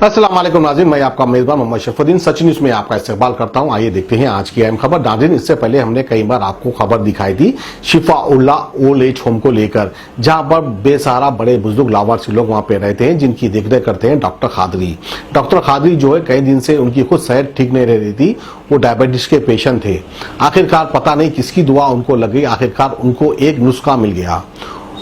अस्सलाम वालेकुम नाज़रीन, मैं आपका मेजबान मोहम्मद शफुद्दीन सच न्यूज में आपका इस्तकबाल करता हूं। आइए देखते हैं आज की अहम खबर। नाज़रीन, इससे पहले हमने कई बार आपको खबर दिखाई थी शिफाउल्लाह ओल्ड एज होम को लेकर, जहां पर बेसहारा बड़े बुजुर्ग लावारसी लोग वहां पे रहते हैं, जिनकी देखरेख करते हैं डॉक्टर खादरी। डॉक्टर खादरी जो है कई दिन से उनकी खुद सेहत ठीक नहीं रह रही थी, वो डायबिटीज के पेशेंट थे। आखिरकार पता नहीं किसकी दुआ उनको लगी, आखिरकार उनको एक नुस्खा मिल गया।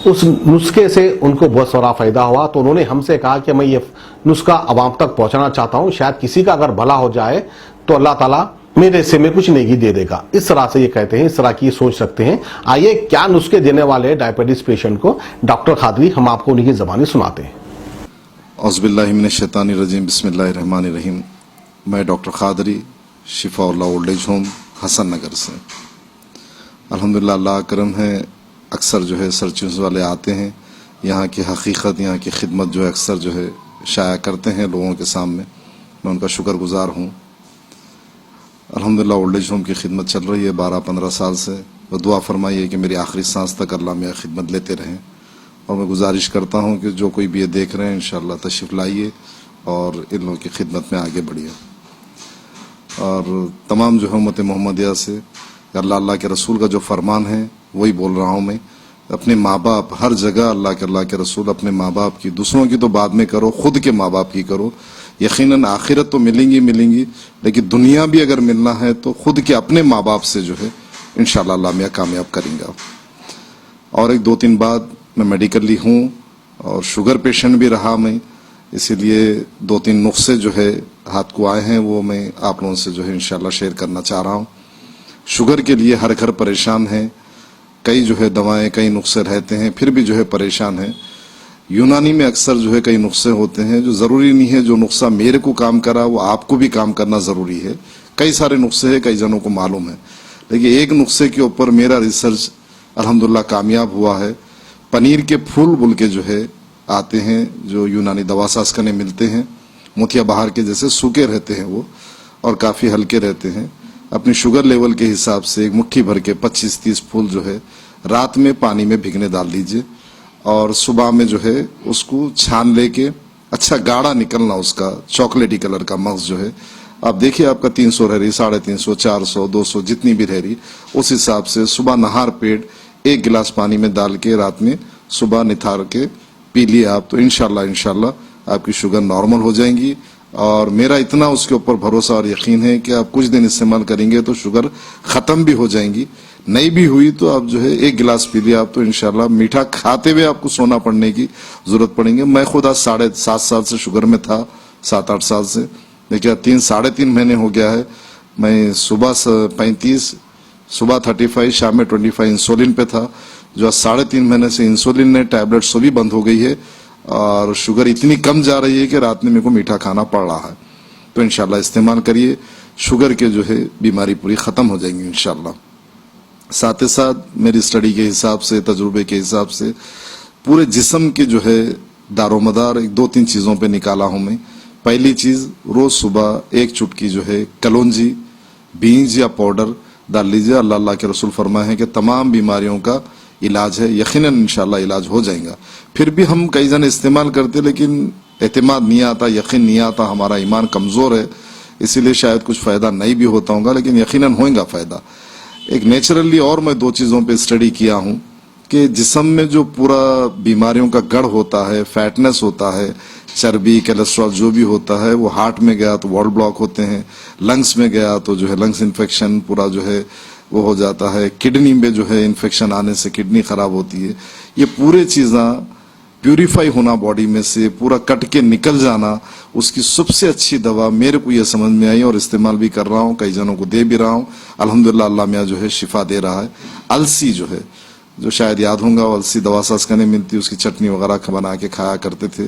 उस नुस्खे से उनको बहुत सारा फायदा हुआ, तो उन्होंने हमसे कहा कि मैं ये नुस्खा अवाम तक पहुंचाना चाहता हूं, शायद किसी का अगर भला हो जाए तो अल्लाह ताला मेरे हिस्से में कुछ नेकी दे देगा। इस तरह से ये कहते हैं, इस तरह की सोच रखते हैं। आइए क्या नुस्खे देने वाले डायबिटीज पेशेंट को डॉक्टर खादरी, हम आपको उनकी ज़बानी सुनाते हैं। औज़ुबिल्लाहि मिनश्शैतानिर्रजीम, बिस्मिल्लाहिर्रहमानिर्रहीम। मैं doctor Qadri, Shifaullah old age home, Hasan Nagar से। अल्हम्दुलिल्लाह, अल्लाह करम है। अक्सर जो है सर्च वाले आते हैं, यहाँ की हकीकत, यहाँ की खिदमत जो है अक्सर जो है शाया करते हैं लोगों के सामने। मैं उनका शुक्रगुजार हूँ। अल्हम्दुलिल्लाह ओल्ड एज होम की खिदमत चल रही है 12-15 साल से। वो दुआ फरमाइए कि मेरी आखिरी सांस तक अल्लाह में खिदमत लेते रहें। और मैं गुजारिश करता हूँ कि जो कोई भी ये देख रहे हैं, इंशाअल्लाह तशरीफ़ लाइए और इन लोगों की खिदमत में आगे बढ़िए। और तमाम जो है उम्मत मोहम्मदिया से अल्लाह के रसूल का जो फरमान है वही बोल रहा हूँ मैं। अपने माँ बाप, हर जगह अल्लाह के रसूल अपने माँ बाप की, दूसरों की तो बाद में करो, खुद के माँ बाप की करो। यकीनन आखिरत तो मिलेंगी, लेकिन दुनिया भी अगर मिलना है तो खुद के अपने माँ बाप से जो है इंशाअल्लाह अल्लाह मियां कामयाब करेंगे। और एक 2-3 बात, मैं मेडिकली हूँ और शुगर पेशेंट भी रहा मैं, इसीलिए 2-3 नुस्खे जो है हाथ को आए हैं, वो मैं आप लोगों से जो है इंशाअल्लाह शेयर करना चाह रहा हूँ। शुगर के लिए हर घर परेशान है, कई जो है दवाएं, कई नुस्खे रहते हैं, फिर भी जो है परेशान है। यूनानी में अक्सर जो है कई नुस्खे होते हैं, जो ज़रूरी नहीं है जो नुस्खा मेरे को काम करा वो आपको भी काम करना ज़रूरी है। कई सारे नुस्खे हैं, कई जनों को मालूम है, लेकिन एक नुस्खे के ऊपर मेरा रिसर्च अल्हम्दुलिल्लाह कामयाब हुआ है। पनीर के फूल बुल के जो है आते हैं, जो यूनानी दवा साज़खाने मिलते हैं, मोतिया बहार के जैसे सूखे रहते हैं वो, और काफ़ी हल्के रहते हैं। अपनी शुगर लेवल के हिसाब से एक मुट्ठी भर के 25-30 फूल जो है रात में पानी में भिगने डाल दीजिए, और सुबह में जो है उसको छान लेके अच्छा गाढ़ा निकलना उसका चॉकलेटी कलर का मग्ज जो है, आप देखिए आपका 300 रह रही, 350, 400, 200 जितनी भी रह रही, उस हिसाब से सुबह नहार पेट 1 गिलास पानी में डाल के रात में सुबह निथार के पी लिए आप, तो इंशाल्लाह आपकी शुगर नॉर्मल हो जाएंगी। और मेरा इतना उसके ऊपर भरोसा और यकीन है कि आप कुछ दिन इस्तेमाल करेंगे तो शुगर ख़त्म भी हो जाएंगी। नहीं भी हुई तो आप जो है 1 गिलास पी लिया आप, तो इंशाल्लाह मीठा खाते हुए आपको सोना पड़ने की ज़रूरत पड़ेगी। मैं खुद आज 7.5 साल से शुगर में था, 7-8 साल से, लेकिन 3-3.5 महीने हो गया है। मैं सुबह 35, सुबह 35, शाम में 25 इंसुलिन पे था, जो आज 3.5 महीने से इंसुलिन ने टैबलेट सो भी बंद हो गई है, और शुगर इतनी कम जा रही है कि रात में मेरे को मीठा खाना पड़ रहा है। तो इंशाल्लाह इस्तेमाल करिए, शुगर के जो है बीमारी पूरी ख़त्म हो जाएंगी इंशाल्लाह। साथ ही साथ मेरी स्टडी के हिसाब से, तजुर्बे के हिसाब से पूरे जिस्म के जो है दारोमदार 1-2-3 चीज़ों पे निकाला हूँ मैं। पहली चीज़, रोज़ सुबह 1 चुटकी जो है कलौंजी, बीज या पाउडर डाल लीजिए। अल्लाह के रसूल फरमाए हैं कि तमाम बीमारियों का इलाज है, यकीनन इंशाल्लाह इलाज हो जाएगा। फिर भी हम कई जन इस्तेमाल करते, लेकिन एतमाद नहीं आता, यकीन नहीं आता, हमारा ईमान कमज़ोर है, इसीलिए शायद कुछ फ़ायदा नहीं भी होता होगा, लेकिन यकीनन होगा फ़ायदा। एक नेचुरली और मैं 2 चीज़ों पे स्टडी किया हूँ कि जिस्म में जो पूरा बीमारियों का गढ़ होता है, फैटनेस होता है, चर्बी, कोलेस्ट्रॉल जो भी होता है, वो हार्ट में गया तो वॉल ब्लॉक होते हैं, लंग्स में गया तो जो है लंग्स इन्फेक्शन पूरा जो है वो हो जाता है, किडनी में जो है इन्फेक्शन आने से किडनी खराब होती है। ये पूरे चीज़ें प्यूरिफाई होना बॉडी में से, पूरा कट के निकल जाना, उसकी सबसे अच्छी दवा मेरे को ये समझ में आई और इस्तेमाल भी कर रहा हूँ, कई जनों को दे भी रहा हूँ। अल्हम्दुलिल्लाह अल्लाह मियां जो है शिफा दे रहा है। अलसी जो है, जो शायद याद होगा, अलसी दवा साज़खाने मिलती, उसकी चटनी वगैरह बना के खाया करते थे।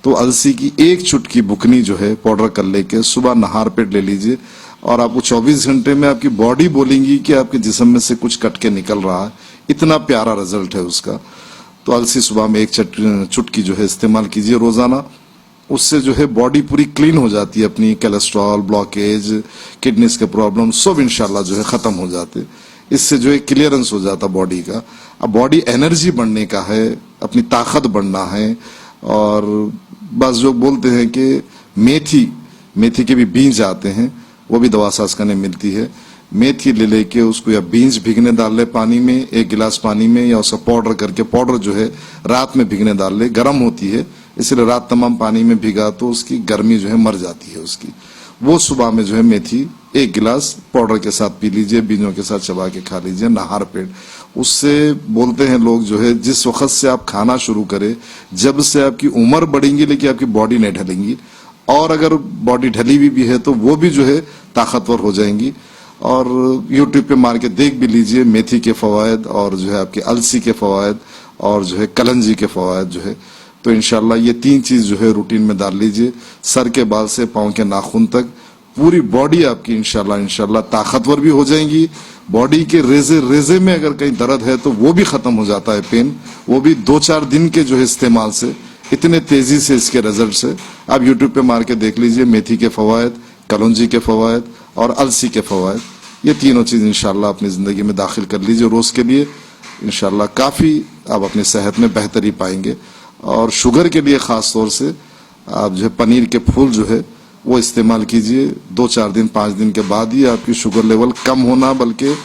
तो अलसी की 1 चुटकी बुकनी जो है पाउडर कर लेके सुबह नहार पेट ले लीजिए, और आपको 24 घंटे में आपकी बॉडी बोलेंगी कि आपके जिस्म में से कुछ कट के निकल रहा है। इतना प्यारा रिजल्ट है उसका। तो अलसी सुबह में 1 चुटकी जो है इस्तेमाल कीजिए रोजाना, उससे जो है बॉडी पूरी क्लीन हो जाती है, अपनी कोलेस्ट्रॉल, ब्लॉकेज, किडनीज के प्रॉब्लम सब इंशाल्लाह जो है ख़त्म हो जाते। इससे जो है क्लियरेंस हो जाता बॉडी का। अब बॉडी एनर्जी बढ़ने का है, अपनी ताकत बढ़ना है, और बस जो बोलते हैं कि मेथी के भी बीज आते हैं, वो भी दवा साज करने मिलती है। मेथी ले लेके उसको या बीज भिगने डाल ले पानी में, 1 गिलास पानी में, या उसका पाउडर करके, पाउडर जो है रात में भिगने डाल ले, गर्म होती है इसलिए रात तमाम पानी में भिगा तो उसकी गर्मी जो है मर जाती है उसकी। वो सुबह में जो है मेथी 1 गिलास पाउडर के साथ पी लीजिए, बीजों के साथ चबा के खा लीजिए नहार पेट। उससे बोलते हैं लोग जो है जिस वक्त से आप खाना शुरू करें, जब से आपकी उम्र बढ़ेंगी लेकिन आपकी बॉडी नहीं ढलेंगी, और अगर बॉडी ढली हुई भी है तो वो भी जो है ताकतवर हो जाएंगी। और यूट्यूब पे मार के देख भी लीजिए मेथी के फवायद, और जो है आपके अलसी के फवायद, और जो है कलंजी के फवायद जो है। तो इंशाल्लाह ये 3 चीज जो है रूटीन में डाल लीजिए, सर के बाल से पांव के नाखून तक पूरी बॉडी आपकी इंशाल्लाह ताकतवर भी हो जाएंगी। बॉडी के रेजे में अगर कहीं दर्द है तो वो भी खत्म हो जाता है, पेन, वो भी 2-4 दिन के जो है इस्तेमाल से इतने तेजी से इसके रिजल्ट है। आप यूट्यूब पे मार के देख लीजिए मेथी के फवायद, कलौंजी के फवायद और अलसी के फवायद। ये तीनों चीज इंशाल्लाह अपनी जिंदगी में दाखिल कर लीजिए रोज के लिए, इंशाल्लाह काफी आप अपनी सेहत में बेहतरी पाएंगे। और शुगर के लिए खास तौर से आप जो है पनीर के फूल जो है वो इस्तेमाल कीजिए। 2-4 दिन 5 दिन के बाद ही आपकी शुगर लेवल कम होना, बल्कि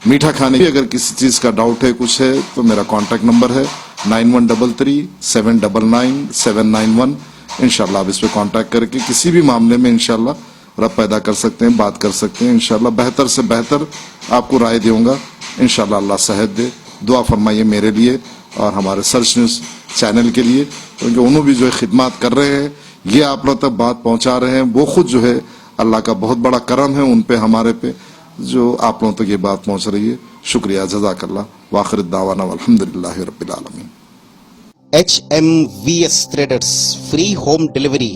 मीठा खाने की अगर किसी चीज का डाउट है, कुछ है, तो मेरा कांटेक्ट नंबर है 9133-799-791। इंशाल्लाह आप इस पे कांटेक्ट करके किसी भी मामले में इंशाल्लाह रब पैदा कर सकते हैं, बात कर सकते हैं। इंशाल्लाह बेहतर से बेहतर आपको राय दूंगा। इंशाल्लाह अल्लाह सेहत दे। दुआ फरमाइए मेरे लिए और हमारे सर्च न्यूज चैनल के लिए, क्योंकि उन्होंने भी जो है खिदमत कर रहे हैं, ये आप लोग तक बात पहुंचा रहे हैं। वो खुद जो है अल्लाह का बहुत बड़ा करम है उन पे, हमारे पे, जो आप लोगों तक ये बात पहुंच रही है। शुक्रिया, जज़ाकल्लाह, व आखिर दावाना अल्हम्दुलिल्लाहि रब्बिल आलमीन। HMVS Traders, free home delivery।